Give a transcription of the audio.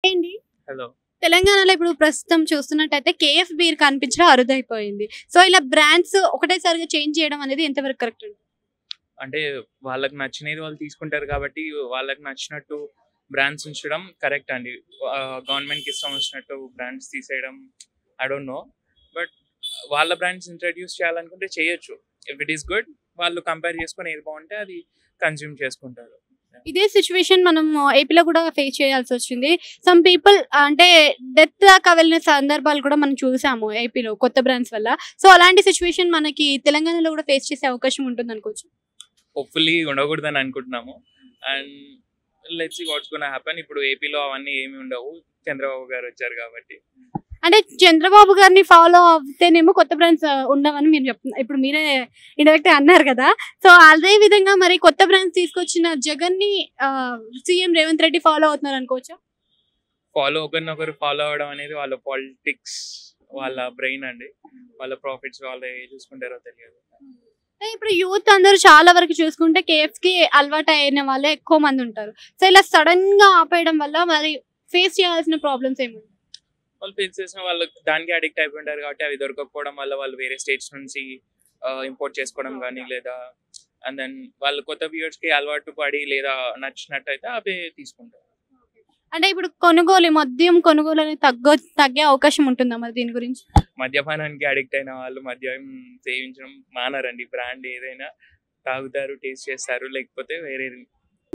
ఏంటి హలో. తెలంగాణలో ఇప్పుడు ప్రస్తుతం చూస్తున్నట్టయితే కేఎఫ్ బీర్ కనిపించడం అరుదైపోయింది. సో ఇలా బ్రాండ్స్ ఒకటేసారిగా చేంజ్ చేయడం అనేది ఎంతవరకు కరెక్ట్ అండి? అంటే వాళ్ళకి నచ్చినది వాళ్ళు తీసుకుంటారు కాబట్టి వాళ్ళకి నచ్చినట్టు బ్రాండ్స్ ఉంచడం కరెక్ట్ అండి. గవర్నమెంట్‌కి ఇష్టం వచ్చినట్టు బ్రాండ్స్ తీసేయడం ఐ డోంట్ నో. బట్ వాళ్ళ బ్రాండ్స్ ఇంట్రడ్యూస్ చేయాలనుకుంటే చేయొచ్చు. ఇఫ్ ఇట్ ఈస్ గుడ్ వాళ్ళు కంపేర్ చేసుకొని ఏది బాగుంటే అది కన్జ్యూమ్ చేసుకుంటారు. ఇదే సిచ్యువేషన్ మనం ఏపీలో కూడా ఫేస్ చేయాల్సొచ్చింది. సమ్ పీపుల్ అంటే డెత్ దాకా వెళ్ళిన సందర్భాలు కూడా మనం చూసాము ఏపీలో కొత్త బ్రాండ్స్ వల్ల. సో అలాంటి సిచ్యువేషన్ మనకి తెలంగాణలో కూడా ఫేస్ చేసే అవకాశం ఉంటుందనుకోవచ్చు. హోప్‌ఫుల్లీ ఉండకూడదని అనుకుంటున్నాము. And let's see what's gonna happen. ఇప్పుడు ఏపీలో అవన్నీ ఏమి ఉండవు. చంద్రబాబు గారు వచ్చారు కాబట్టి. అంటే చంద్రబాబు గారిని ఫాలో అవుతేనేమో కొత్త బ్రాండ్స్ ఉండవని మీరు చెప్తున్నారు. ఇప్పుడు మీరే ఇండైరెక్ట్‌గా అన్నారు కదా! సో అదే విధంగా మరి కొత్త బ్రాండ్స్ తీసుకొచ్చిన జగన్‌ని సీఎం రేవంత్ రెడ్డి ఫాలో అవుతున్నారు అనుకోవచ్చా? ఒకరినొకరు ఫాలో అవ్వడం అనేది వాళ్ళ పాలిటిక్స్, వాళ్ళ బ్రెయిన్ అండి. వాళ్ళ ప్రాఫిట్స్ వాళ్ళు ఏ చూసుకుంటారో తెలియదు. ఇప్పుడు యూత్ అందరూ చాలా వరకు చూసుకుంటే కేఎఫ్‌కి అలవాటు అయిన వాళ్ళే ఎక్కువ మంది ఉంటారు. సో ఇలా సడెన్‌గా ఆపేయడం వల్ల మరి ఫేస్ చేయాల్సిన ప్రాబ్లమ్స్ ఏముంటాయి? వాళ్ళు ఫేస్ చేసిన వాళ్ళు దానికి అడిక్ట్ అయిపోయి ఉంటారు కాబట్టి అవి దొరకకపోవడం వల్ల వాళ్ళు వేరే స్టేట్స్ నుంచి ఇంపోర్ట్ చేసుకోవడం కానీ లేదా అండ్ దెన్ వాళ్ళు కొత్త వ్యూయర్స్కి అలవాటు పడి లేదా నచ్చినట్టయితే అవే తీసుకుంటారు. అంటే ఇప్పుడు మద్యం కొనుగోలు అనేది తగ్గే అవకాశం ఉంటుందా మరి దీని గురించి? మద్యపానానికి అడిక్ట్ అయిన వాళ్ళు మద్యం సేవించడం మానరండి. బ్రాండ్ ఏదైనా తాగుతారు, టేస్ట్ చేస్తారు, లేకపోతే వేరే